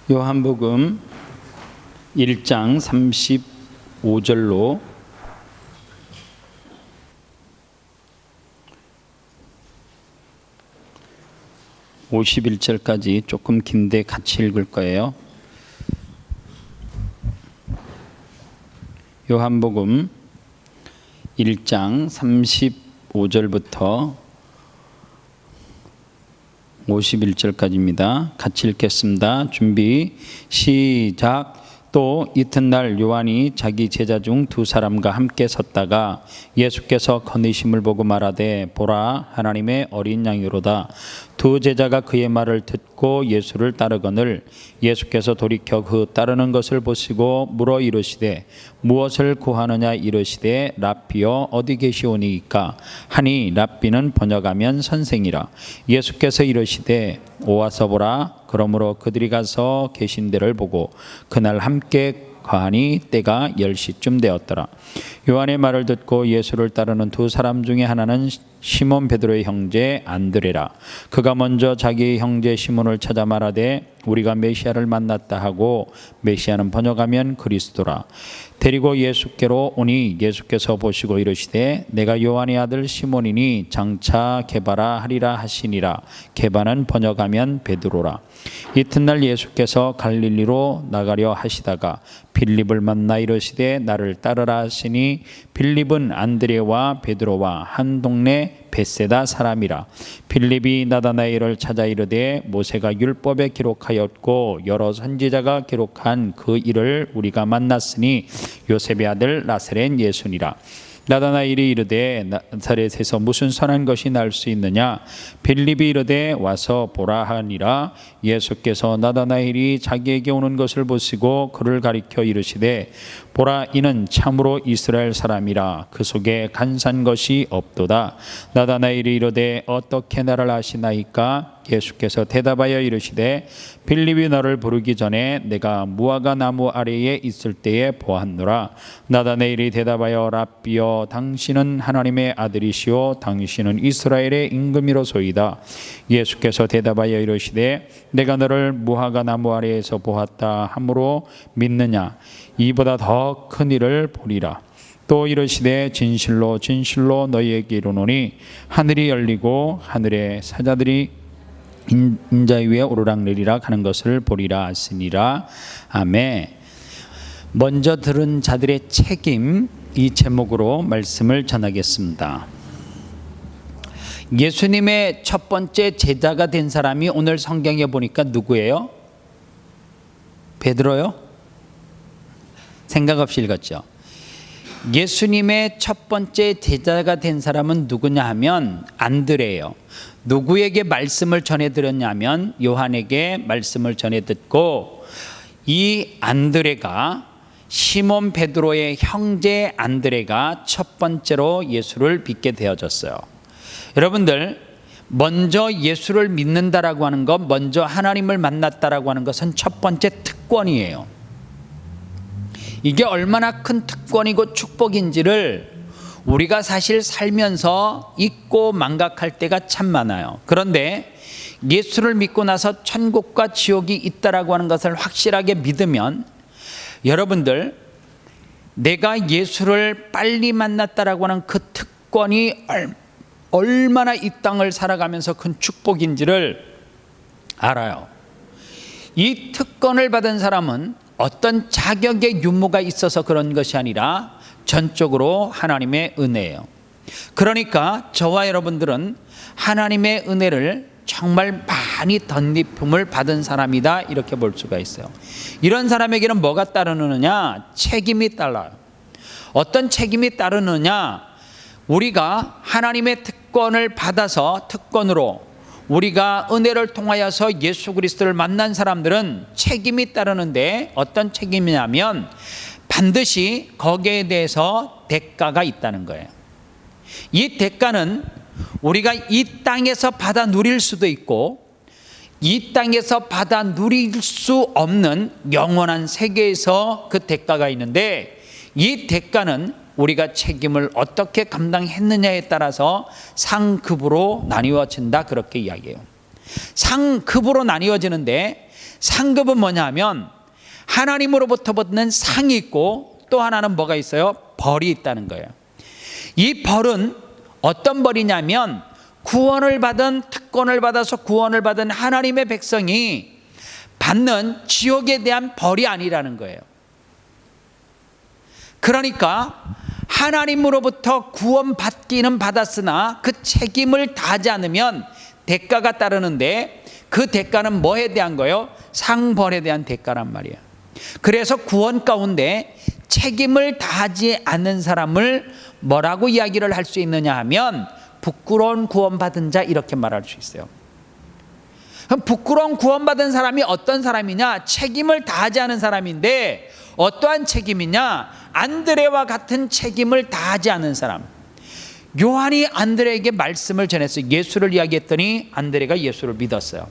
요한복음 1장 35절로 51절까지 조금 긴데 같이 읽을 거예요. 요한복음 1장 35절부터 51절까지입니다. 같이 읽겠습니다. 준비 시작. 또 이튿날 요한이 자기 제자 중 두 사람과 함께 섰다가 예수께서 거니심을 보고 말하되 보라 하나님의 어린 양이로다. 두 제자가 그의 말을 듣고 예수를 따르거늘 예수께서 돌이켜 그 따르는 것을 보시고 물어 이르시되 무엇을 구하느냐 이르시되 랍비여 어디 계시오니이까 하니 랍비는 번역하면 선생이라. 예수께서 이르시되 오와서 보라. 그러므로 그들이 가서 계신 데를 보고 그날 함께 거하니 때가 10시쯤 되었더라. 요한의 말을 듣고 예수를 따르는 두 사람 중에 하나는 시몬 베드로의 형제 안드레라. 그가 먼저 자기 형제 시몬을 찾아 말하되 우리가 메시아를 만났다 하고 메시아는 번역하면 그리스도라. 데리고 예수께로 오니 예수께서 보시고 이르시되 내가 요한의 아들 시몬이니 장차 게바라 하리라 하시니라. 게바는 번역하면 베드로라. 이튿날 예수께서 갈릴리로 나가려 하시다가 빌립을 만나 이르시되 나를 따르라 하시니 빌립은 안드레와 베드로와 한 동네 벳세다 사람이라. 빌립이 나다나엘을 찾아 이르되 모세가 율법에 기록하였고 여러 선지자가 기록한 그 일을 우리가 만났으니 요셉의 아들 나사렛 예수니라. 나다나엘이 이르되 나사렛에서 무슨 선한 것이 날 수 있느냐. 빌립이 이르되 와서 보라 하니라. 예수께서 나다나엘이 자기에게 오는 것을 보시고 그를 가리켜 이르시되 보라 이는 참으로 이스라엘 사람이라. 그 속에 간사한 것이 없도다. 나다나엘이 이르되 어떻게 나를 아시나이까. 예수께서 대답하여 이르시되 빌립이 너를 부르기 전에 내가 무화과 나무 아래에 있을 때에 보았노라. 나다나엘이 대답하여 랍비여 당신은 하나님의 아들이시오 당신은 이스라엘의 임금이로소이다. 예수께서 대답하여 이르시되 내가 너를 무화과 나무 아래에서 보았다 하므로 믿느냐. 이보다 더 큰 일을 보리라. 또 이르시되 진실로 진실로 너희에게 이르노니 하늘이 열리고 하늘의 사자들이 인자 위에 오르락내리락 하는 것을 보리라 하시니라. 아멘. 먼저 들은 자들의 책임, 이 제목으로 말씀을 전하겠습니다. 예수님의 첫 번째 제자가 된 사람이 오늘 성경에 보니까 누구예요? 베드로요? 생각 없이 읽었죠. 예수님의 첫 번째 제자가 된 사람은 누구냐 하면 안드레예요. 누구에게 말씀을 전해드렸냐면 요한에게 말씀을 전해 듣고 이 안드레가 시몬 베드로의 형제 안드레가 첫 번째로 예수를 믿게 되어졌어요. 여러분들 먼저 예수를 믿는다라고 하는 것, 먼저 하나님을 만났다라고 하는 것은 첫 번째 특권이에요. 이게 얼마나 큰 특권이고 축복인지를 우리가 사실 살면서 잊고 망각할 때가 참 많아요. 그런데 예수를 믿고 나서 천국과 지옥이 있다라고 하는 것을 확실하게 믿으면 여러분들 내가 예수를 빨리 만났다라고 하는 그 특권이 얼마나 이 땅을 살아가면서 큰 축복인지를 알아요. 이 특권을 받은 사람은 어떤 자격의 유무가 있어서 그런 것이 아니라 전적으로 하나님의 은혜예요. 그러니까 저와 여러분들은 하나님의 은혜를 정말 많이 덧입힘을 받은 사람이다 이렇게 볼 수가 있어요. 이런 사람에게는 뭐가 따르느냐? 책임이 따라요. 어떤 책임이 따르느냐? 우리가 하나님의 특권을 받아서 특권으로 우리가 은혜를 통하여서 예수 그리스도를 만난 사람들은 책임이 따르는데 어떤 책임이냐면 반드시 거기에 대해서 대가가 있다는 거예요. 이 대가는 우리가 이 땅에서 받아 누릴 수도 있고 이 땅에서 받아 누릴 수 없는 영원한 세계에서 그 대가가 있는데 이 대가는 우리가 책임을 어떻게 감당했느냐에 따라서 상급으로 나뉘어진다 그렇게 이야기해요. 상급으로 나뉘어지는데 상급은 뭐냐면 하나님으로부터 받는 상이 있고 또 하나는 뭐가 있어요? 벌이 있다는 거예요. 이 벌은 어떤 벌이냐면 구원을 받은, 특권을 받아서 구원을 받은 하나님의 백성이 받는 지옥에 대한 벌이 아니라는 거예요. 그러니까 하나님으로부터 구원받기는 받았으나 그 책임을 다하지 않으면 대가가 따르는데, 그 대가는 뭐에 대한 거예요? 상벌에 대한 대가란 말이에요. 그래서 구원 가운데 책임을 다하지 않는 사람을 뭐라고 이야기를 할 수 있느냐 하면 부끄러운 구원받은 자, 이렇게 말할 수 있어요. 그럼 부끄러운 구원받은 사람이 어떤 사람이냐? 책임을 다하지 않은 사람인데, 어떠한 책임이냐? 안드레와 같은 책임을 다하지 않은 사람. 요한이 안드레에게 말씀을 전했어요. 예수를 이야기했더니 안드레가 예수를 믿었어요.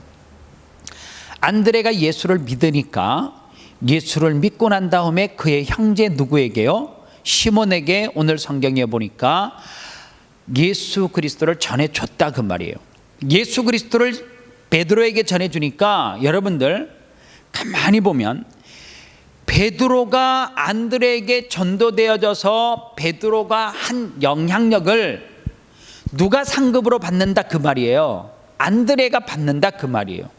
안드레가 예수를 믿으니까, 예수를 믿고 난 다음에 그의 형제 누구에게요? 시몬에게 오늘 성경에 보니까 예수 그리스도를 전해줬다, 그 말이에요. 예수 그리스도를 베드로에게 전해주니까 여러분들 가만히 보면 베드로가 안드레에게 전도되어져서 베드로가 한 영향력을 누가 상급으로 받는다, 그 말이에요. 안드레가 받는다, 그 말이에요.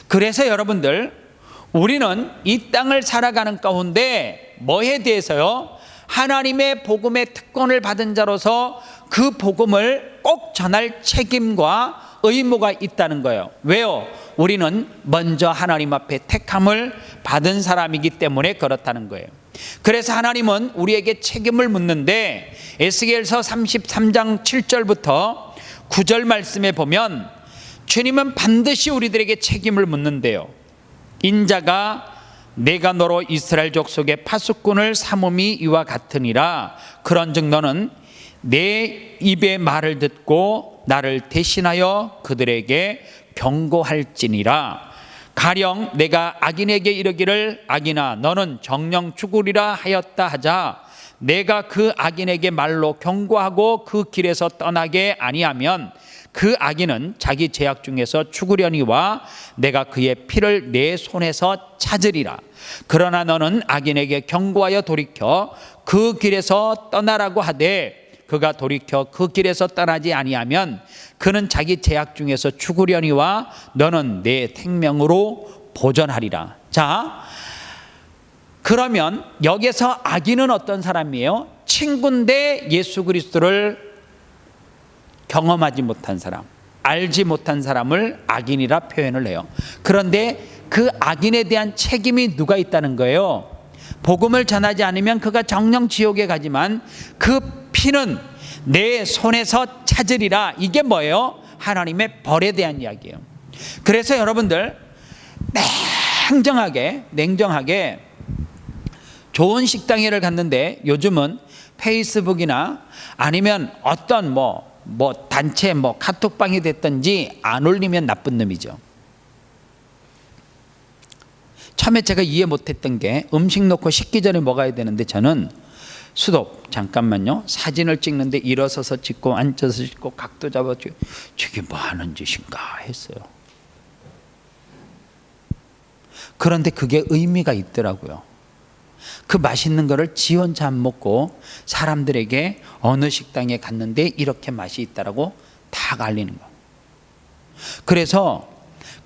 그래서 여러분들, 우리는 이 땅을 살아가는 가운데 뭐에 대해서요? 하나님의 복음의 특권을 받은 자로서 그 복음을 꼭 전할 책임과 의무가 있다는 거예요. 왜요? 우리는 먼저 하나님 앞에 택함을 받은 사람이기 때문에 그렇다는 거예요. 그래서 하나님은 우리에게 책임을 묻는데, 에스겔서 33장 7절부터 9절 말씀에 보면 주님은 반드시 우리들에게 책임을 묻는데요. 인자가 내가 너로 이스라엘 족속의 파수꾼을 삼음이 이와 같으니라. 그런즉 너는 내 입의 말을 듣고 나를 대신하여 그들에게 경고할지니라. 가령 내가 악인에게 이르기를 악인아 너는 정령 죽으리라 하였다 하자, 내가 그 악인에게 말로 경고하고 그 길에서 떠나게 아니하면 그 악인은 자기 죄악 중에서 죽으려니와 내가 그의 피를 내 손에서 찾으리라. 그러나 너는 악인에게 경고하여 돌이켜 그 길에서 떠나라고 하되, 그가 돌이켜 그 길에서 떠나지 아니하면 그는 자기 죄악 중에서 죽으려니와 너는 내 생명으로 보전하리라. 자, 그러면 여기서 악인은 어떤 사람이에요? 친구인데 예수 그리스도를 경험하지 못한 사람, 알지 못한 사람을 악인이라 표현을 해요. 그런데 그 악인에 대한 책임이 누가 있다는 거예요? 복음을 전하지 않으면 그가 정령 지옥에 가지만 그 피는 내 손에서 찾으리라. 이게 뭐예요? 하나님의 벌에 대한 이야기예요. 그래서 여러분들 냉정하게 좋은 식당에를 갔는데, 요즘은 페이스북이나 아니면 어떤 뭐 단체 카톡방이 됐든지 안 올리면 나쁜 놈이죠. 처음에 제가 이해 못했던 게, 음식 놓고 식기 전에 먹어야 되는데 저는 수도 잠깐만요, 사진을 찍는데 일어서서 찍고 앉아서 찍고 각도 잡아주고, 저게 뭐 하는 짓인가 했어요. 그런데 그게 의미가 있더라고요. 그 맛있는 거를 지 혼자 안 먹고 사람들에게 어느 식당에 갔는데 이렇게 맛이 있다라고 다 알리는 거. 그래서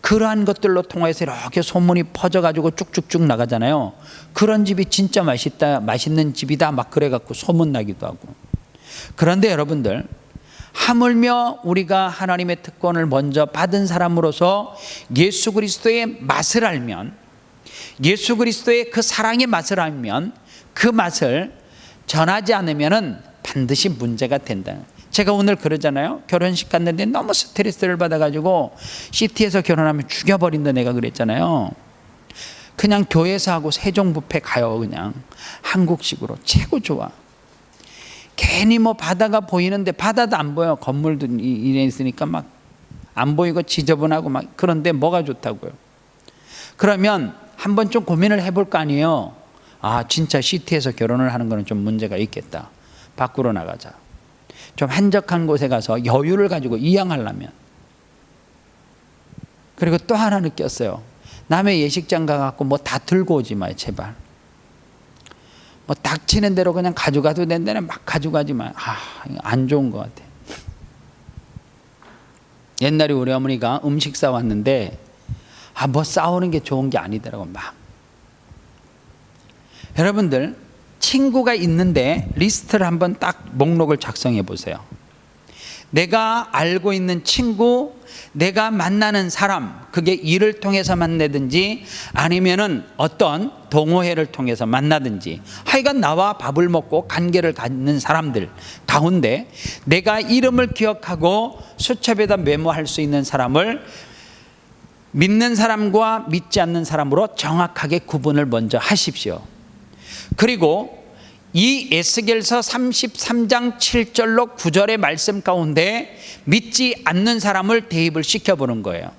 그러한 것들로 통해서 이렇게 소문이 퍼져가지고 쭉쭉쭉 나가잖아요. 그런 집이 진짜 맛있다, 맛있는 집이다 막 그래갖고 소문나기도 하고. 그런데 여러분들, 하물며 우리가 하나님의 특권을 먼저 받은 사람으로서 예수 그리스도의 맛을 알면, 예수 그리스도의 그 사랑의 맛을 알면 그 맛을 전하지 않으면 반드시 문제가 된다. 제가 오늘 그러잖아요. 결혼식 갔는데 너무 스트레스를 받아가지고 시티에서 결혼하면 죽여버린다 내가 그랬잖아요. 그냥 교회에서 하고 세종 뷔페 가요. 그냥 한국식으로 최고 좋아. 괜히 바다가 보이는데 바다도 안 보여. 건물도 이래 있으니까 막 안 보이고 지저분하고 막. 그런데 뭐가 좋다고요? 그러면 한번 좀 고민을 해볼 거 아니에요. 아, 진짜 시티에서 결혼을 하는 거는 좀 문제가 있겠다. 밖으로 나가자. 좀 한적한 곳에 가서 여유를 가지고 이양하려면. 그리고 또 하나 느꼈어요. 남의 예식장 가갖고 뭐 다 들고 오지 마요, 제발. 뭐 닥치는 대로 그냥 가져가도 된다네 막 가져가지 마요. 안 좋은 것 같아. 옛날에 우리 어머니가 음식 싸왔는데 뭐 싸우는 게 좋은 게 아니더라고 막. 여러분들 친구가 있는데 리스트를 한번 딱 목록을 작성해 보세요. 내가 알고 있는 친구, 내가 만나는 사람, 그게 일을 통해서 만나든지 아니면은 어떤 동호회를 통해서 만나든지 하여간 나와 밥을 먹고 관계를 갖는 사람들 가운데 내가 이름을 기억하고 수첩에다 메모할 수 있는 사람을 믿는 사람과 믿지 않는 사람으로 정확하게 구분을 먼저 하십시오. 그리고 이 에스겔서 33장 7절로 9절의 말씀 가운데 믿지 않는 사람을 대입을 시켜보는 거예요.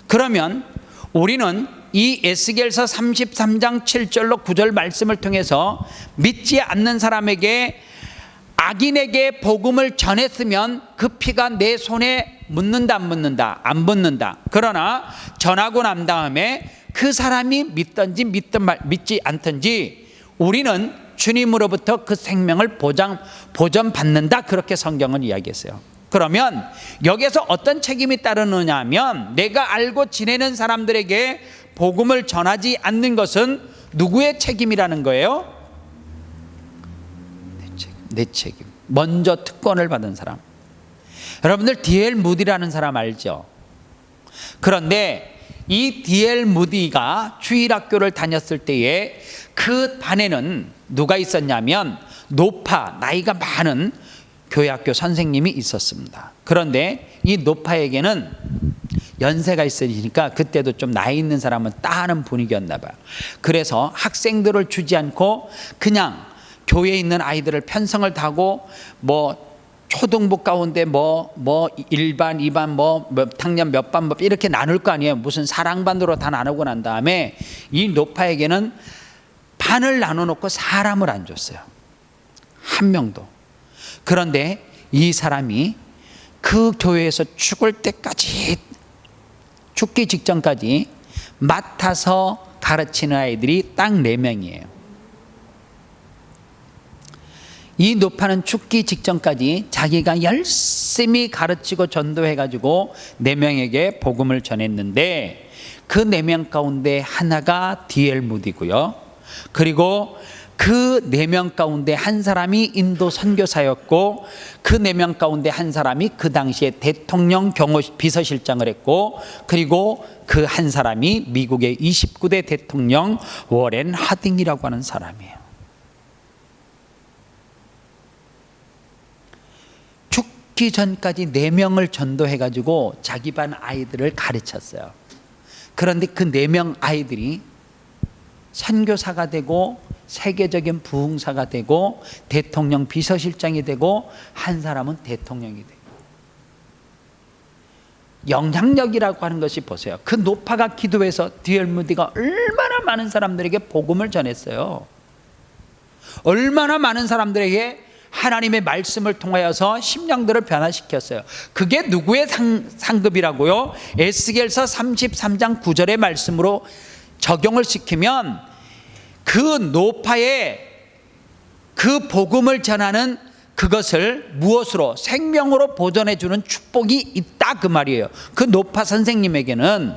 그러면 우리는 이 에스겔서 33장 7절로 9절 말씀을 통해서 믿지 않는 사람에게 악인에게 복음을 전했으면 그 피가 내 손에 묻는다 안 묻는다? 안 묻는다. 그러나 전하고 난 다음에 그 사람이 믿든지 믿지 않든지 우리는 주님으로부터 그 생명을 보전받는다. 그렇게 성경은 이야기했어요. 그러면 여기서 어떤 책임이 따르느냐 하면 내가 알고 지내는 사람들에게 복음을 전하지 않는 것은 누구의 책임이라는 거예요? 내 책임. 먼저 특권을 받은 사람. 여러분들 D.L. 무디라는 사람 알죠? 그런데 이 D.L. 무디가 주일학교를 다녔을 때에 그 반에는 누가 있었냐면 노파, 나이가 많은 교회학교 선생님이 있었습니다. 그런데 이 노파에게는 연세가 있으니까 그때도 좀 나이 있는 사람은 따하는 분위기였나 봐요. 그래서 학생들을 주지 않고 그냥 교회에 있는 아이들을 편성을 타고 뭐 초등부 가운데 뭐 1반, 2반 몇 학년 몇 반 이렇게 나눌 거 아니에요. 무슨 사랑반으로 다 나누고 난 다음에 이 노파에게는 반을 나눠놓고 사람을 안 줬어요. 한 명도. 그런데 이 사람이 그 교회에서 죽을 때까지, 죽기 직전까지 맡아서 가르치는 아이들이 딱 4명이에요. 이 노파는 죽기 직전까지 자기가 열심히 가르치고 전도해가지고 4명에게 복음을 전했는데 그 4명 가운데 하나가 D.L. 무디고요. 그리고 그 4명 가운데 한 사람이 인도 선교사였고 그 4명 가운데 한 사람이 그 당시에 대통령 경호 비서실장을 했고 그리고 그 한 사람이 미국의 29대 대통령 워렌 하딩이라고 하는 사람이에요. 죽기 전까지 4명을 전도해가지고 자기 반 아이들을 가르쳤어요. 그런데 그 4명 아이들이 선교사가 되고 세계적인 부흥사가 되고 대통령 비서실장이 되고 한 사람은 대통령이 되고 영향력이라고 하는 것이 보세요. 그 노파가 기도해서 D.L. 무디가 얼마나 많은 사람들에게 복음을 전했어요. 얼마나 많은 사람들에게 하나님의 말씀을 통하여서 심령들을 변화시켰어요. 그게 누구의 상급이라고요? 에스겔서 33장 9절의 말씀으로 적용을 시키면 그 노파의 그 복음을 전하는 그것을 무엇으로? 생명으로 보존해 주는 축복이 있다 그 말이에요. 그 노파 선생님에게는.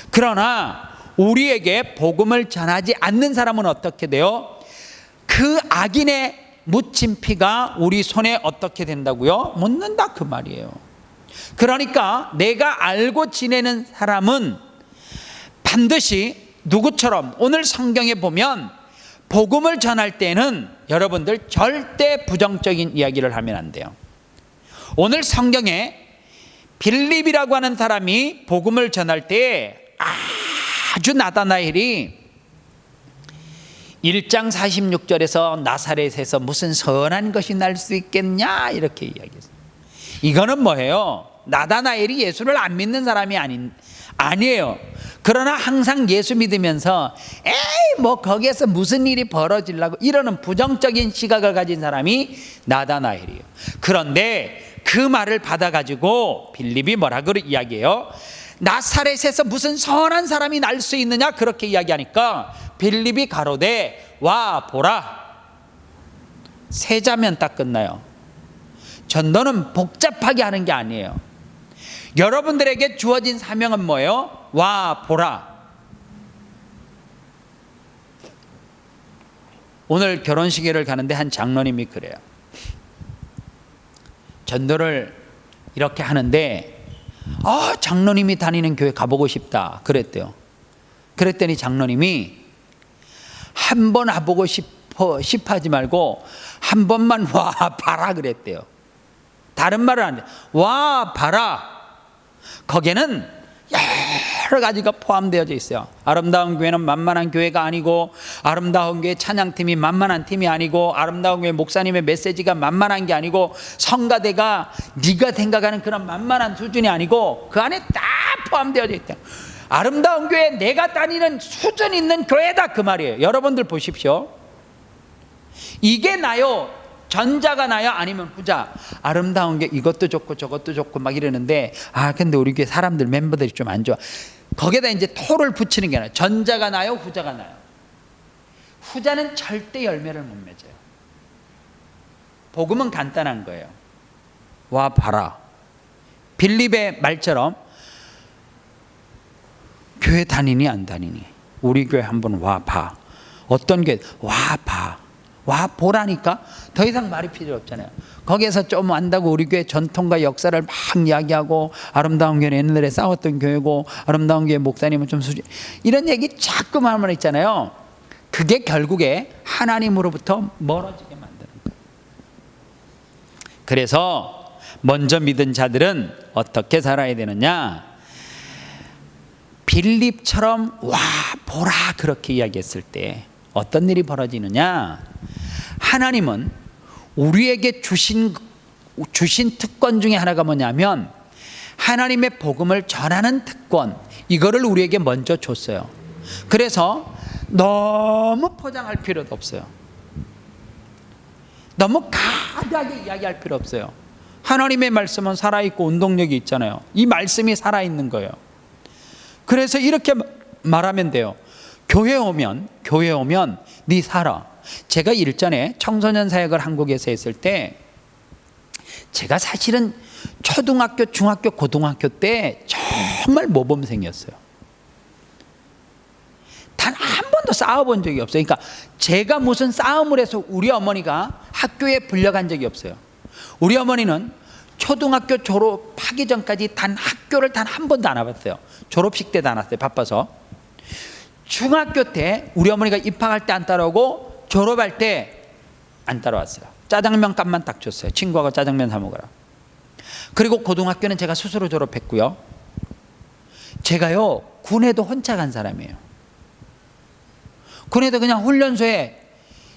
그러나 우리에게 복음을 전하지 않는 사람은 어떻게 돼요? 그 악인의 묻힌 피가 우리 손에 어떻게 된다고요? 묻는다 그 말이에요. 그러니까 내가 알고 지내는 사람은 반드시 누구처럼 오늘 성경에 보면 복음을 전할 때는 여러분들 절대 부정적인 이야기를 하면 안 돼요. 오늘 성경에 빌립이라고 하는 사람이 복음을 전할 때 아주 나다나엘이 1장 46절에서 나사렛에서 무슨 선한 것이 날 수 있겠냐 이렇게 이야기했어요. 이거는 뭐예요? 나다나엘이 예수를 안 믿는 사람이 아니에요. 그러나 항상 예수 믿으면서 뭐 거기에서 무슨 일이 벌어지려고 이러는 부정적인 시각을 가진 사람이 나다나엘이에요. 그런데 그 말을 받아가지고 빌립이 뭐라고 이야기해요? 나사렛에서 무슨 선한 사람이 날 수 있느냐 그렇게 이야기하니까 빌립이 가로되 와 보라. 세자면 딱 끝나요. 전도는 복잡하게 하는 게 아니에요. 여러분들에게 주어진 사명은 뭐예요? 와 보라. 오늘 결혼식회를 가는데 한 장로님이 그래요. 전도를 이렇게 하는데 장로님이 다니는 교회 가보고 싶다 그랬대요. 그랬더니 장로님이 한 번 와보고 싶어 하지 말고 한 번만 와 봐라 그랬대요. 다른 말을 안 해. 와 봐라. 거기에는 여러 가지가 포함되어져 있어요. 아름다운 교회는 만만한 교회가 아니고, 아름다운 교회 찬양팀이 만만한 팀이 아니고, 아름다운 교회 목사님의 메시지가 만만한 게 아니고, 성가대가 네가 생각하는 그런 만만한 수준이 아니고 그 안에 다 포함되어져 있다. 아름다운 교회 내가 다니는 수준 있는 교회다 그 말이에요. 여러분들 보십시오. 이게 나요? 전자가 나요? 아니면 후자? 아름다운 게 이것도 좋고 저것도 좋고 막 이러는데 근데 우리 교회 사람들 멤버들이 좀 안 좋아. 거기에다 이제 토를 붙이는 게 나요. 전자가 나요? 후자가 나요? 후자는 절대 열매를 못 맺어요. 복음은 간단한 거예요. 와 봐라. 빌립의 말처럼 교회 다니니 안 다니니? 우리 교회 한번 와 봐. 어떤 교회? 와 봐. 와 보라니까 더 이상 말이 필요 없잖아요. 거기에서 좀 안다고 우리 교회 전통과 역사를 막 이야기하고, 아름다운 교회는 옛날에 싸웠던 교회고, 아름다운 교회 목사님은 좀 이런 얘기 자꾸만 하면 있잖아요. 그게 결국에 하나님으로부터 멀어지게 만드는 거예요. 그래서 먼저 믿은 자들은 어떻게 살아야 되느냐? 빌립처럼 와 보라 그렇게 이야기했을 때 어떤 일이 벌어지느냐? 하나님은 우리에게 주신 특권 중에 하나가 뭐냐면 하나님의 복음을 전하는 특권, 이거를 우리에게 먼저 줬어요. 그래서 너무 포장할 필요도 없어요. 너무 가득하게 이야기할 필요 없어요. 하나님의 말씀은 살아있고 운동력이 있잖아요. 이 말씀이 살아있는 거예요. 그래서 이렇게 말하면 돼요. 교회 오면 네 살아. 제가 일전에 청소년 사역을 한국에서 했을 때 제가 사실은 초등학교, 중학교, 고등학교 때 정말 모범생이었어요. 단 한 번도 싸워본 적이 없어요. 그러니까 제가 무슨 싸움을 해서 우리 어머니가 학교에 불려간 적이 없어요. 우리 어머니는 초등학교 졸업하기 전까지 학교를 단 한 번도 안 와봤어요. 졸업식 때도 안 왔어요. 바빠서. 중학교 때 우리 어머니가 입학할 때 안 따라오고 졸업할 때 안 따라왔어요. 짜장면 값만 딱 줬어요. 친구하고 짜장면 사 먹으라. 그리고 고등학교는 제가 스스로 졸업했고요. 제가요 군에도 혼자 간 사람이에요. 군에도 그냥 훈련소에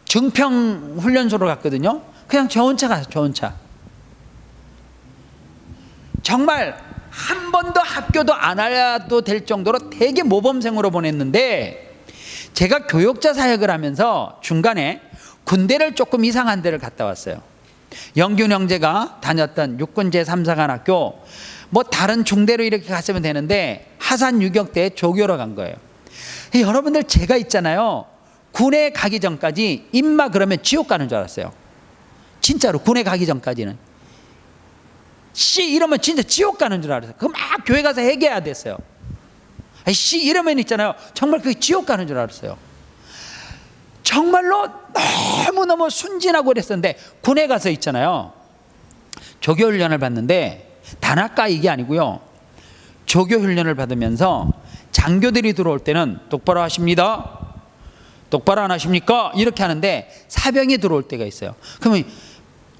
증평 훈련소로 갔거든요. 그냥 저 혼자 가서 저 혼자. 정말 한 번도 학교도 안 와도 될 정도로 되게 모범생으로 보냈는데, 제가 교육자 사역을 하면서 중간에 군대를 조금 이상한 데를 갔다 왔어요. 영균 형제가 다녔던 육군 제3사관학교, 뭐 다른 중대로 이렇게 갔으면 되는데 하산 유격대에 조교로 간 거예요. 여러분들 제가 있잖아요. 군에 가기 전까지 임마 그러면 지옥 가는 줄 알았어요. 진짜로 군에 가기 전까지는. 씨 이러면 진짜 지옥 가는 줄 알았어요. 그거 막 교회 가서 회개해야 됐어요. 씨 이러면 있잖아요. 정말 그게 지옥 가는 줄 알았어요. 정말로 너무너무 순진하고 그랬었는데 군에 가서 있잖아요. 조교 훈련을 받는데 단학가 이게 아니고요. 조교 훈련을 받으면서 장교들이 들어올 때는 똑바로 하십니다. 똑바로 안 하십니까? 이렇게 하는데 사병이 들어올 때가 있어요. 그러면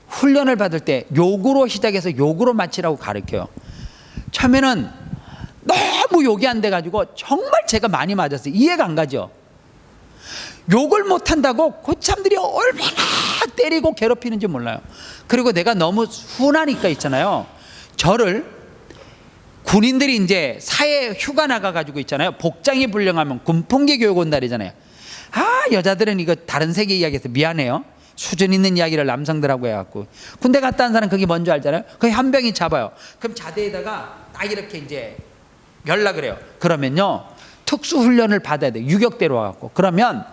훈련을 받을 때 욕으로 시작해서 욕으로 마치라고 가르쳐요. 처음에는 너무 욕이 안 돼가지고 정말 제가 많이 맞았어요. 이해가 안 가죠. 욕을 못한다고 고참들이 얼마나 때리고 괴롭히는지 몰라요. 그리고 내가 너무 순하니까 있잖아요. 저를 군인들이 이제 사회 휴가 나가가지고 있잖아요. 복장이 불량하면 군풍기 교육 온 날이잖아요. 여자들은 이거 다른 세계 이야기해서 미안해요. 수준 있는 이야기를 남성들하고 해갖고 군대 갔다 온 사람 그게 뭔지 알잖아요. 거기 한 병이 잡아요. 그럼 자대에다가 딱 이렇게 이제 연락을 해요. 그러면요 특수훈련을 받아야 돼요. 유격대로 와갖고. 그러면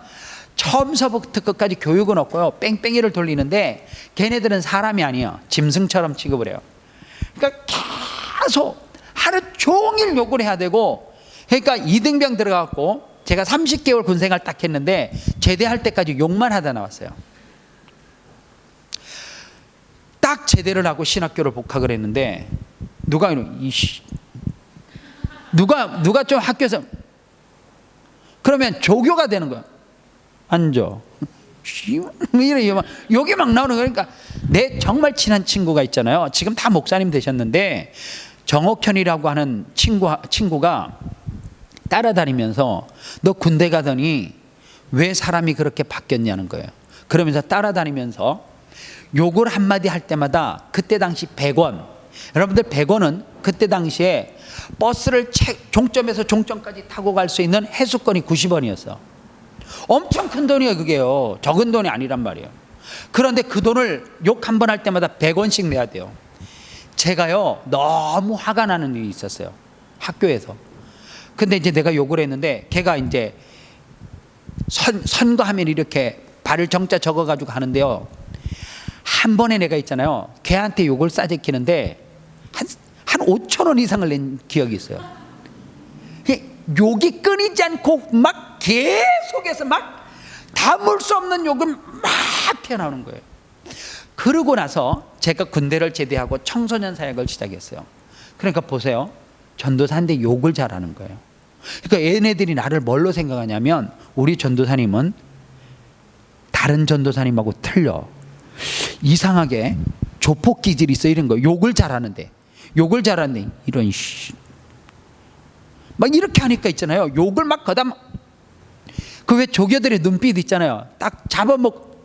처음서부터 끝까지 교육은 없고요 뺑뺑이를 돌리는데, 걔네들은 사람이 아니에요. 짐승처럼 취급을 해요. 그러니까 계속 하루 종일 욕을 해야 되고, 그러니까 이등병 들어가갖고 제가 30개월 군생활 딱 했는데 제대할 때까지 욕만 하다 나왔어요. 딱 제대를 하고 신학교를 복학을 했는데 누가 좀 학교에서 그러면 조교가 되는 거야. 앉아. 이래 욕이 막 나오는 거야. 그러니까 내 정말 친한 친구가 있잖아요. 지금 다 목사님 되셨는데 정옥현이라고 하는 친구가 따라다니면서 너 군대 가더니 왜 사람이 그렇게 바뀌었냐는 거예요. 그러면서 따라다니면서 욕을 한마디 할 때마다 그때 당시 100원, 여러분들 100원은 그때 당시에 버스를 종점에서 종점까지 타고 갈 수 있는 해수권이 90원이었어. 엄청 큰 돈이에요. 그게요 적은 돈이 아니란 말이에요. 그런데 그 돈을 욕 한 번 할 때마다 100원씩 내야 돼요. 제가요 너무 화가 나는 일이 있었어요, 학교에서. 근데 이제 내가 욕을 했는데 걔가 이제 선거하면 이렇게 발을 정자 적어가지고 하는데요, 한 번에 내가 있잖아요 걔한테 욕을 싸제키는데 한 5,000원 이상을 낸 기억이 있어요. 욕이 끊이지 않고 막 계속해서 막 담을 수 없는 욕은 막 튀어나오는 거예요. 그러고 나서 제가 군대를 제대하고 청소년 사역을 시작했어요. 그러니까 보세요, 전도사인데 욕을 잘하는 거예요. 그러니까 얘네들이 나를 뭘로 생각하냐면, 우리 전도사님은 다른 전도사님하고 틀려, 이상하게 조폭 기질이 있어, 이런 거. 욕을 잘하는데 이런 막 이렇게 하니까 있잖아요, 욕을 막 거다. 그 왜 조교들의 눈빛 있잖아요, 딱 잡아먹,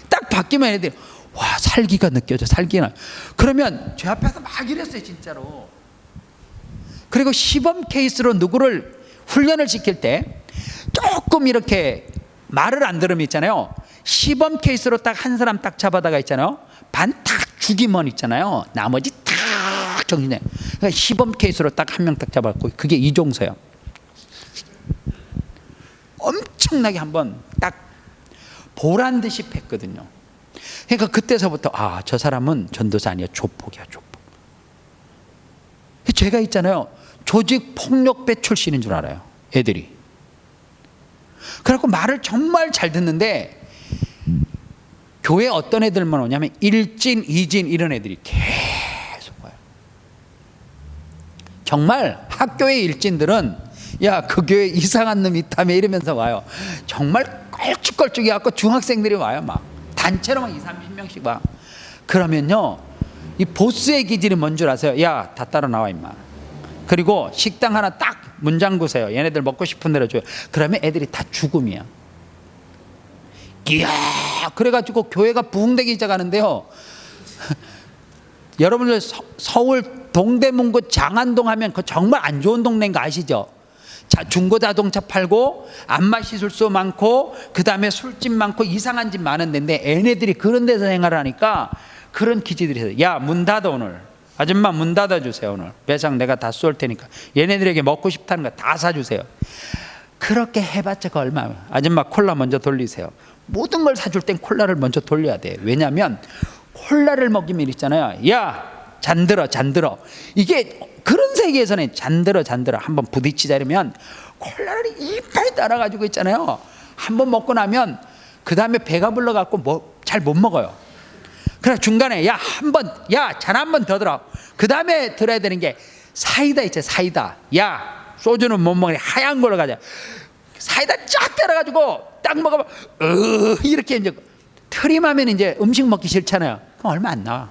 딱 바뀌면 애들이 와 살기가 느껴져, 살기가. 그러면 제 앞에서 막 이랬어요 진짜로. 그리고 시범 케이스로 누구를 훈련을 시킬 때 조금 이렇게 말을 안 들으면 있잖아요, 시범 케이스로 딱 한 사람 딱 잡아다가 있잖아요, 반 탁 죽이면 있잖아요, 나머지 탁 정리해. 그러니까 시범 케이스로 딱 한 명 딱 잡았고, 그게 이종서요. 엄청나게 한번 딱 보란 듯이 팼거든요. 그러니까 그때서부터 아, 저 사람은 전도사 아니야, 조폭이야, 조폭. 제가 있잖아요 조직 폭력배 출신인 줄 알아요 애들이. 그래갖고 말을 정말 잘 듣는데, 교회 어떤 애들만 오냐면 1진, 2진 이런 애들이 계속 와요. 정말 학교의 일진들은 야, 그 교회 이상한 놈 있다며 이러면서 와요. 정말 껄쭉껄쭉 해갖고 중학생들이 와요. 막 단체로 막 20-30명씩 와. 그러면요 이 보스의 기질이 뭔 줄 아세요? 야, 다 따라 나와 임마. 그리고 식당 하나 딱 문 잠그세요. 얘네들 먹고 싶은 대로 줘요. 그러면 애들이 다 죽음이야. 이야, 그래가지고 교회가 부흥되기 시작하는데요. 여러분들 서울 동대문구 장안동 하면 그 정말 안 좋은 동네인 거 아시죠? 중고자동차 팔고 안마시술소 많고 그 다음에 술집 많고 이상한 집 많은 데인데, 얘네들이 그런 데서 생활을 하니까 그런 기지들이 있어요. 야, 문 닫아, 오늘 아줌마 문 닫아주세요, 오늘 배상 내가 다 쏠 테니까 얘네들에게 먹고 싶다는 거 다 사주세요. 그렇게 해봤자 그 얼마. 아줌마 콜라 먼저 돌리세요. 모든 걸 사줄 땐 콜라를 먼저 돌려야 돼. 왜냐하면 콜라를 먹이면 있잖아요, 야 잔들어 잔들어. 이게 그런 세계에서는 잔들어 잔들어 한번 부딪히자 이러면 콜라를 이빨 따라가지고 있잖아요. 한번 먹고 나면 그 다음에 배가 불러갖고 뭐 잘 못 먹어요. 그래 중간에 야 잔 한 번 더 들어. 그 다음에 들어야 되는 게 사이다 있죠, 사이다. 야, 소주는 못 먹으니 하얀 걸로 가자. 사이다 쫙 따라가지고 딱 먹으면 이렇게 이제 트림하면 이제 음식 먹기 싫잖아요. 그럼 얼마 안 나와.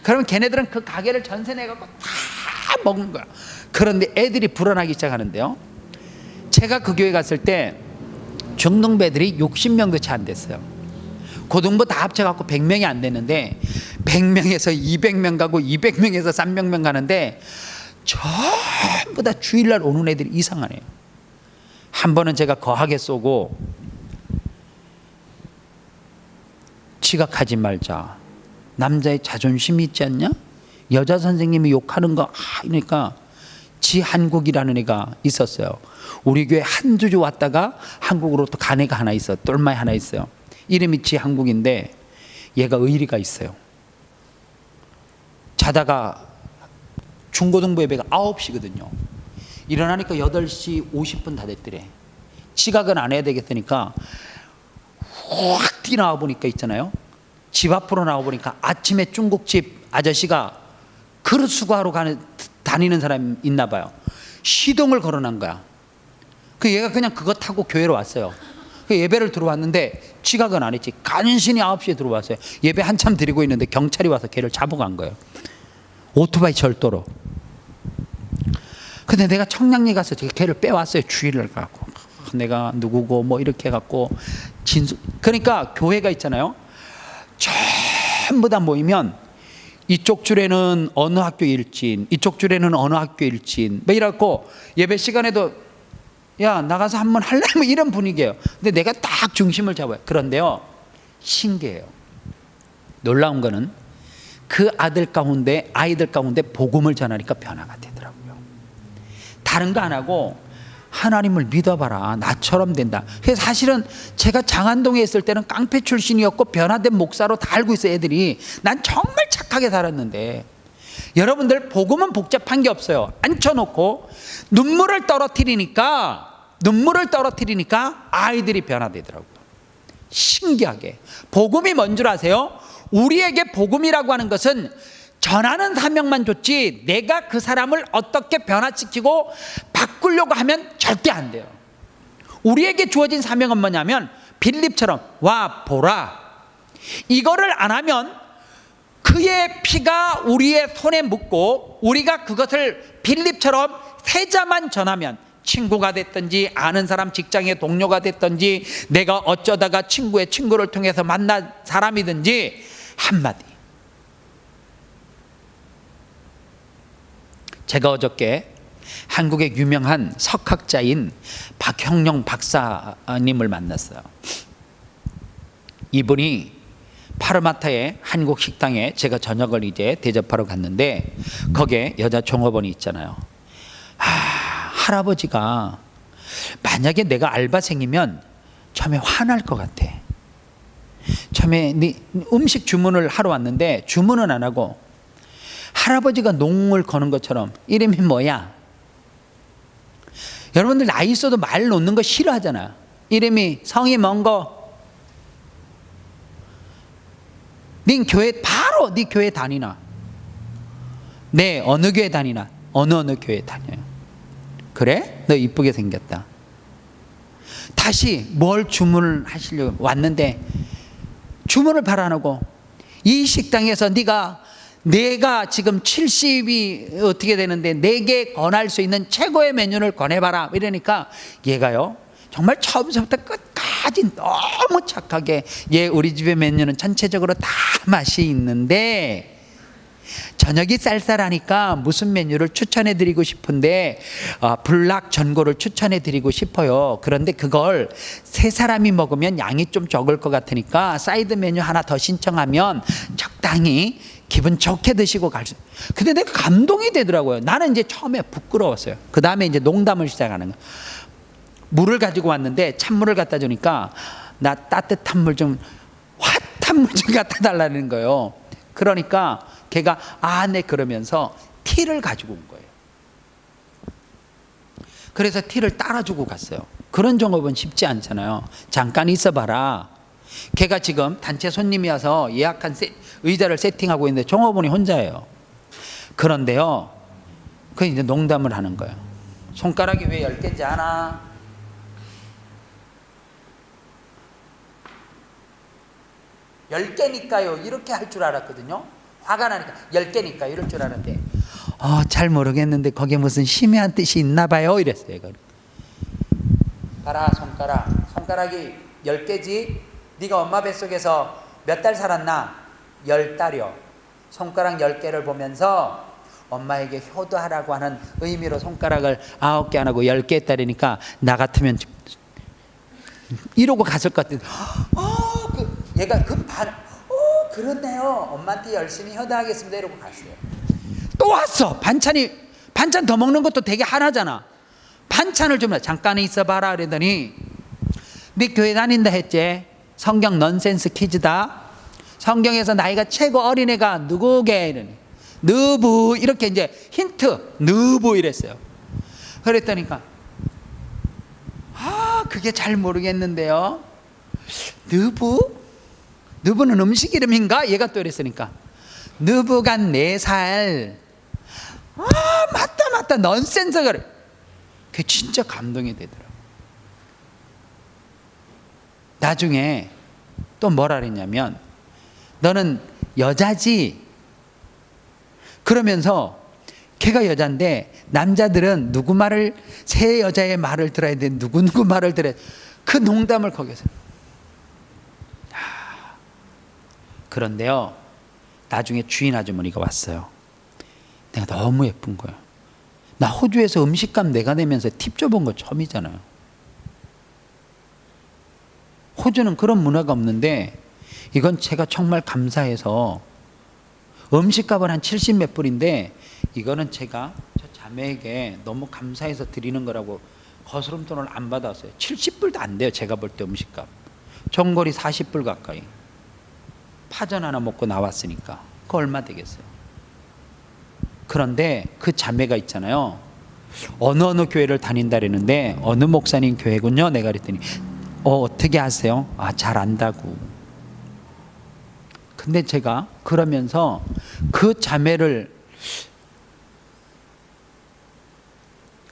그러면 걔네들은 그 가게를 전세 내갖고 다 먹는 거야. 그런데 애들이 불어나기 시작하는데요, 제가 그 교회 갔을 때 중등배들이 60명도 채 안 됐어요. 고등부 다 합쳐갖고 100명이 안 됐는데 100명에서 200명 가고 200명에서 300명 가는데 전부 다 주일날 오는 애들이 이상하네요. 한 번은 제가 거하게 쏘고 지각하지 말자. 남자의 자존심이 있지 않냐? 여자 선생님이 욕하는 거 그러니까 이치 한국이라는 애가 있었어요. 우리 교회 한 주 왔다가 한국으로 또 간 애가 하나 있어요. 똘마이 하나 있어요. 이름이 이치 한국인데 얘가 의리가 있어요. 자다가 중고등부 예배가 9시거든요. 일어나니까 8시 50분 다 됐더래. 지각은 안 해야 되겠으니까 확 뛰어나와 보니까 있잖아요. 집 앞으로 나와 보니까 아침에 중국집 아저씨가 그릇 수거하러 다니는 사람이 있나 봐요. 시동을 걸어놓은 거야. 그 얘가 그냥 그거 타고 교회로 왔어요. 그 예배를 들어왔는데 지각은 안 했지. 간신히 9시에 들어왔어요. 예배 한참 드리고 있는데 경찰이 와서 걔를 잡아간 거예요. 오토바이 절도로. 근데 내가 청량리 가서 걔를 빼왔어요. 주의를 갖고. 내가 누구고 뭐 이렇게 해갖고 그러니까 교회가 있잖아요. 전부 다 모이면 이쪽 줄에는 어느 학교 일진, 이쪽 줄에는 어느 학교 일진 뭐 이래갖고 예배 시간에도 야 나가서 한번 할래? 뭐 이런 분위기예요. 근데 내가 딱 중심을 잡아요. 그런데요 신기해요. 놀라운 거는 그 아이들 가운데 복음을 전하니까 변화가 되더라고요. 다른 거 안 하고 하나님을 믿어봐라. 나처럼 된다. 그래서 사실은 제가 장안동에 있을 때는 깡패 출신이었고 변화된 목사로 다 알고 있어요. 애들이. 난 정말 착하게 살았는데 여러분들 복음은 복잡한 게 없어요. 앉혀놓고 눈물을 떨어뜨리니까 아이들이 변화되더라고요. 신기하게. 복음이 뭔 줄 아세요? 우리에게 복음이라고 하는 것은 전하는 사명만 좋지 내가 그 사람을 어떻게 변화시키고 바꾸려고 하면 절대 안 돼요. 우리에게 주어진 사명은 뭐냐면 빌립처럼 와 보라. 이거를 안 하면 그의 피가 우리의 손에 묻고 우리가 그것을 빌립처럼 세자만 전하면 친구가 됐든지 아는 사람 직장의 동료가 됐든지 내가 어쩌다가 친구의 친구를 통해서 만난 사람이든지 한마디. 제가 어저께 한국의 유명한 석학자인 박형룡 박사님을 만났어요. 이분이 파르마타의 한국 식당에 제가 저녁을 이제 대접하러 갔는데 거기에 여자 종업원이 있잖아요. 할아버지가 만약에 내가 알바생이면 처음에 화날 것 같아. 처음에 음식 주문을 하러 왔는데 주문은 안 하고 할아버지가 농을 거는 것처럼 이름이 뭐야? 여러분들 나이 있어도 말 놓는 거 싫어하잖아. 이름이 성이 뭔거? 네 교회 바로 네 교회 다니나? 네 어느 교회 다니나? 어느 교회 다녀요. 그래? 너 이쁘게 생겼다. 다시 뭘 주문을 하시려고 왔는데 주문을 바로 안 하고 이 식당에서 내가 지금 70이 어떻게 되는데 내게 권할 수 있는 최고의 메뉴를 권해봐라 이러니까 얘가요 정말 처음부터 끝까지 너무 착하게 우리 집의 메뉴는 전체적으로 다 맛이 있는데 저녁이 쌀쌀하니까 무슨 메뉴를 추천해드리고 싶은데 불락 전골을 추천해드리고 싶어요. 그런데 그걸 세 사람이 먹으면 양이 좀 적을 것 같으니까 사이드 메뉴 하나 더 신청하면 적당히 기분 좋게 드시고 갈 수. 근데 내가 감동이 되더라고요. 나는 이제 처음에 부끄러웠어요. 그 다음에 이제 농담을 시작하는 거예요. 물을 가지고 왔는데 찬물을 갖다 주니까 나 따뜻한 물 좀 핫한 물 좀 갖다 달라는 거예요. 그러니까 걔가 네 그러면서 티를 가지고 온 거예요. 그래서 티를 따라주고 갔어요. 그런 종업은 쉽지 않잖아요. 잠깐 있어봐라. 걔가 지금 단체 손님이 와서 예약한 의자를 세팅하고 있는데 종업원이 혼자예요. 그런데요, 그 이제 농담을 하는 거예요. 손가락이 왜 10개인지 아나? 10개니까요. 이렇게 할 줄 알았거든요. 화가 나니까 10개니까 이럴 줄 알았는데 잘 모르겠는데 거기에 무슨 심의한 뜻이 있나 봐요 이랬어요. 봐라 손가락이 10개지. 네가 엄마 뱃속에서 몇 달 살았나? 10달이요. 손가락 10개를 보면서 엄마에게 효도하라고 하는 의미로 손가락을 9개 안 하고 10개 했다니까 나 같으면 이러고 갔을 것 같은데 얘가 그렇네요. 엄마한테 열심히 효도하겠습니다. 이러고 갔어요. 또 왔어. 반찬이 반찬 더 먹는 것도 되게 하나잖아. 반찬을 좀 잠깐 있어봐라 그러더니 네 교회 다닌다 했지? 성경 넌센스 퀴즈다. 성경에서 나이가 최고 어린 애가 누구게? 이러니 느부 이렇게 이제 힌트 느부 이랬어요. 그랬더니까 그게 잘 모르겠는데요. 느부는 음식 이름인가? 얘가 또 이랬으니까 느부가 4살. 맞다 넌센스. 그래. 그게 진짜 감동이 되더라고. 나중에 또 뭐라 그랬냐면 너는 여자지? 그러면서 걔가 여잔데 남자들은 누구 말을, 새 여자의 말을 들어야 돼, 누구 말을 들어야 돼. 그 농담을 거기서. 그런데요, 나중에 주인 아주머니가 왔어요. 내가 너무 예쁜 거야. 나 호주에서 음식값 내가 내면서 팁 줘본 거 처음이잖아요. 호주는 그런 문화가 없는데 이건 제가 정말 감사해서 음식값은 한 70 몇 불인데 이거는 제가 저 자매에게 너무 감사해서 드리는 거라고 거스름 돈을 안 받았어요. 70불도 안 돼요. 제가 볼 때 음식값. 전골이 40불 가까이. 파전 하나 먹고 나왔으니까 그거 얼마 되겠어요. 그런데 그 자매가 있잖아요. 어느 교회를 다닌다 그랬는데 어느 목사님 교회군요. 내가 그랬더니 어떻게 아세요? 잘 안다고. 근데 제가 그러면서 그 자매를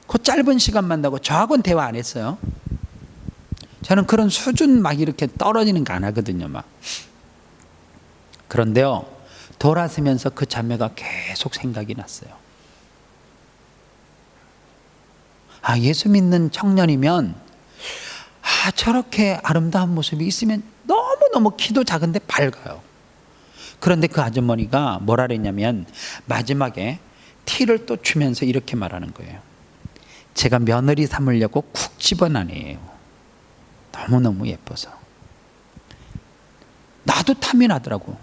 그 짧은 시간 만나고 저하고는 대화 안 했어요. 저는 그런 수준 막 이렇게 떨어지는 거 안 하거든요. 막. 그런데요, 돌아서면서 그 자매가 계속 생각이 났어요. 예수 믿는 청년이면 저렇게 아름다운 모습이 있으면 너무너무 키도 작은데 밝아요. 그런데 그 아주머니가 뭐라 그랬냐면 마지막에 티를 또 주면서 이렇게 말하는 거예요. 제가 며느리 삼으려고 쿡 집어나네요. 너무너무 예뻐서. 나도 탐이 나더라고.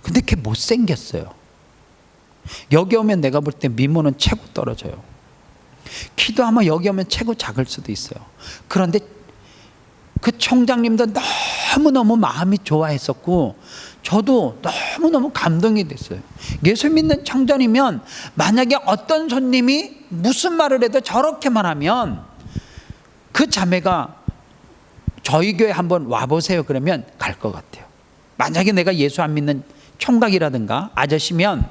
근데 걔 못생겼어요. 여기 오면 내가 볼 때 미모는 최고 떨어져요. 키도 아마 여기 오면 최고 작을 수도 있어요. 그런데 그 총장님도 너무너무 마음이 좋아했었고 저도 너무너무 감동이 됐어요. 예수 믿는 청년이면 만약에 어떤 손님이 무슨 말을 해도 저렇게만 하면 그 자매가 저희 교회 한번 와보세요 그러면 갈 것 같아요. 만약에 내가 예수 안 믿는 총각이라든가 아저씨면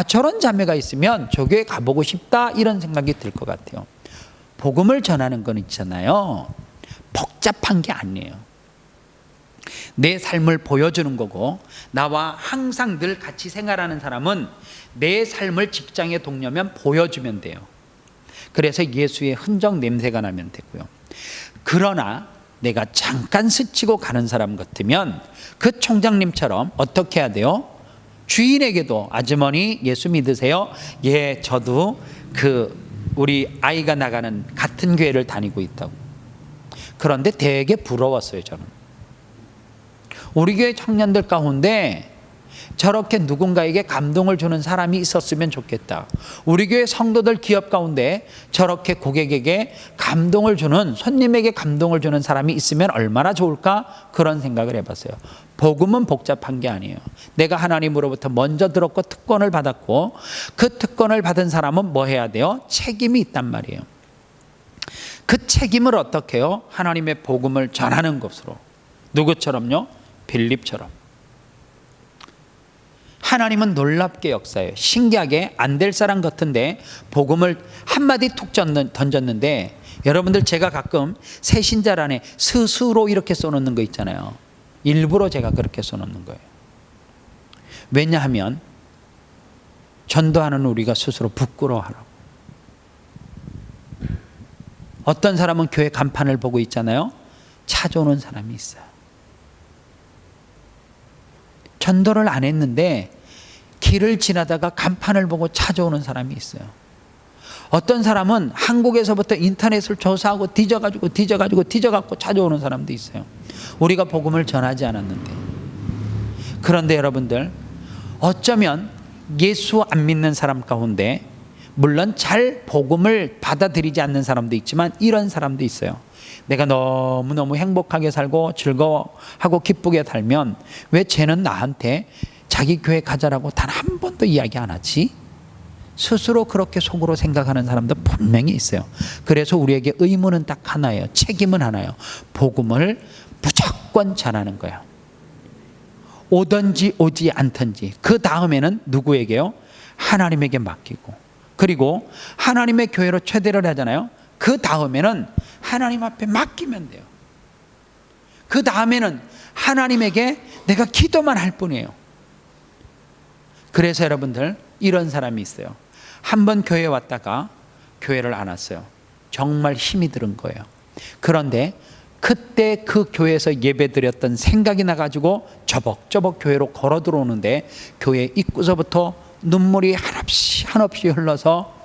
저런 자매가 있으면 저 교회 가보고 싶다 이런 생각이 들 것 같아요. 복음을 전하는 건 있잖아요. 복잡한 게 아니에요. 내 삶을 보여주는 거고 나와 항상 늘 같이 생활하는 사람은 내 삶을 직장의 동료면 보여주면 돼요. 그래서 예수의 흔적 냄새가 나면 되고요. 그러나 내가 잠깐 스치고 가는 사람 같으면 그 총장님처럼 어떻게 해야 돼요? 주인에게도 아주머니 예수 믿으세요? 예, 저도 우리 아이가 나가는 같은 교회를 다니고 있다고. 그런데 되게 부러웠어요. 저는 우리 교회 청년들 가운데 저렇게 누군가에게 감동을 주는 사람이 있었으면 좋겠다. 우리 교회 성도들 기업 가운데 저렇게 고객에게 감동을 주는, 손님에게 감동을 주는 사람이 있으면 얼마나 좋을까? 그런 생각을 해봤어요. 복음은 복잡한 게 아니에요. 내가 하나님으로부터 먼저 들었고 특권을 받았고 그 특권을 받은 사람은 뭐 해야 돼요? 책임이 있단 말이에요. 그 책임을 어떻게 해요? 하나님의 복음을 전하는 것으로. 누구처럼요? 빌립처럼. 하나님은 놀랍게 역사해요. 신기하게 안 될 사람 같은데 복음을 한마디 툭 던졌는데 여러분들 제가 가끔 새신자란에 스스로 이렇게 써놓는 거 있잖아요. 일부러 제가 그렇게 써놓는 거예요. 왜냐하면 전도하는 우리가 스스로 부끄러워하라고. 어떤 사람은 교회 간판을 보고 있잖아요. 찾아오는 사람이 있어요. 전도를 안 했는데 길을 지나다가 간판을 보고 찾아오는 사람이 있어요. 어떤 사람은 한국에서부터 인터넷을 조사하고 뒤져갖고 찾아오는 사람도 있어요. 우리가 복음을 전하지 않았는데. 그런데 여러분들 어쩌면 예수 안 믿는 사람 가운데 물론 잘 복음을 받아들이지 않는 사람도 있지만 이런 사람도 있어요. 내가 너무너무 행복하게 살고 즐거워하고 기쁘게 살면 왜 쟤는 나한테 자기 교회 가자라고 단 한 번도 이야기 안 하지? 스스로 그렇게 속으로 생각하는 사람도 분명히 있어요. 그래서 우리에게 의무는 딱 하나예요. 책임은 하나예요. 복음을 무조건 전하는 거예요. 오든지 오지 않든지. 그 다음에는 누구에게요? 하나님에게 맡기고, 그리고 하나님의 교회로 초대를 하잖아요. 그 다음에는 하나님 앞에 맡기면 돼요. 그 다음에는 하나님에게 내가 기도만 할 뿐이에요. 그래서 여러분들, 이런 사람이 있어요. 한번 교회에 왔다가 교회를 안 왔어요. 정말 힘이 들은 거예요. 그런데 그때 그 교회에서 예배드렸던 생각이 나가지고 저벅저벅 교회로 걸어 들어오는데 교회 입구서부터 눈물이 한없이 흘러서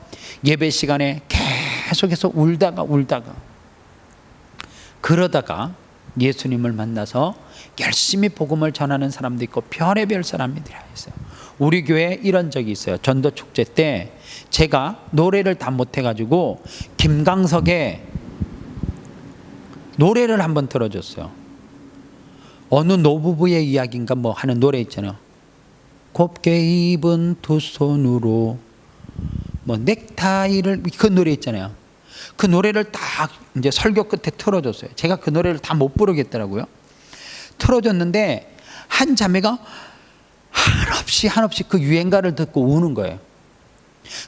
예배 시간에 계속해서 울다가 그러다가 예수님을 만나서 열심히 복음을 전하는 사람도 있고 별의별 사람들이 있어요. 우리 교회에 이런 적이 있어요. 전도 축제 때 제가 노래를 다 못해가지고 김강석의 노래를 한번 들어줬어요. 어느 노부부의 이야기인가 뭐 하는 노래 있잖아요. 곱게 입은 두 손으로 뭐 넥타이를, 그 노래 있잖아요. 그 노래를 딱 이제 설교 끝에 틀어줬어요. 제가 그 노래를 다 못 부르겠더라고요. 틀어줬는데 한 자매가 한없이 그 유행가를 듣고 우는 거예요.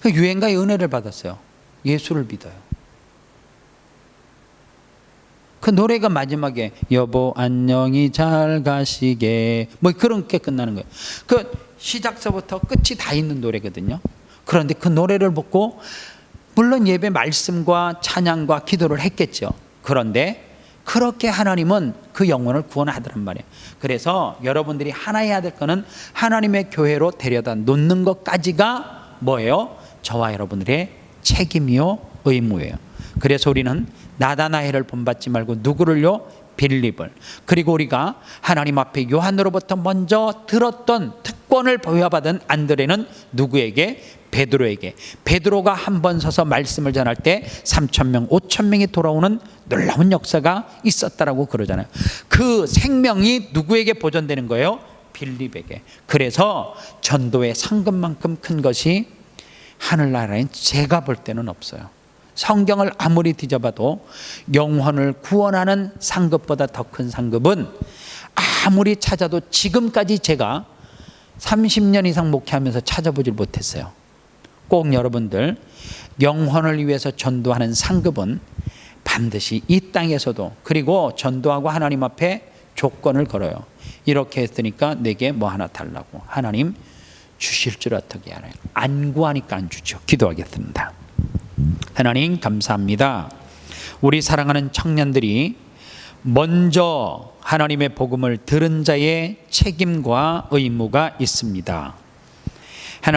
그 유행가의 은혜를 받았어요. 예수를 믿어요. 그 노래가 마지막에 여보 안녕히 잘 가시게 뭐 그렇게 끝나는 거예요. 그 시작서부터 끝이 다 있는 노래거든요. 그런데 그 노래를 듣고 물론 예배 말씀과 찬양과 기도를 했겠죠. 그런데 그렇게 하나님은 그 영혼을 구원하더란 말이에요. 그래서 여러분들이 하나 해야 될 거는 하나님의 교회로 데려다 놓는 것까지가 뭐예요? 저와 여러분들의 책임이요 의무예요. 그래서 우리는 나다나엘을 본받지 말고 누구를요? 빌립을. 그리고 우리가 하나님 앞에 요한으로부터 먼저 들었던 특권을 부여받은 안드레는 누구에게? 베드로에게. 베드로가 한 번 서서 말씀을 전할 때 3,000명, 5,000명이 돌아오는 놀라운 역사가 있었다라고 그러잖아요. 그 생명이 누구에게 보존되는 거예요? 빌립에게. 그래서 전도의 상급만큼 큰 것이 하늘나라엔 제가 볼 때는 없어요. 성경을 아무리 뒤져봐도 영혼을 구원하는 상급보다 더 큰 상급은 아무리 찾아도 지금까지 제가 30년 이상 목회하면서 찾아보질 못했어요. 꼭 여러분들 영혼을 위해서 전도하는 상급은 반드시 이 땅에서도, 그리고 전도하고 하나님 앞에 조건을 걸어요. 이렇게 했으니까 내게 뭐 하나 달라고. 하나님 주실 줄 어떻게 알아요? 안 구하니까 안 주죠. 기도하겠습니다. 하나님 감사합니다. 우리 사랑하는 청년들이 먼저 하나님의 복음을 들은 자의 책임과 의무가 있습니다.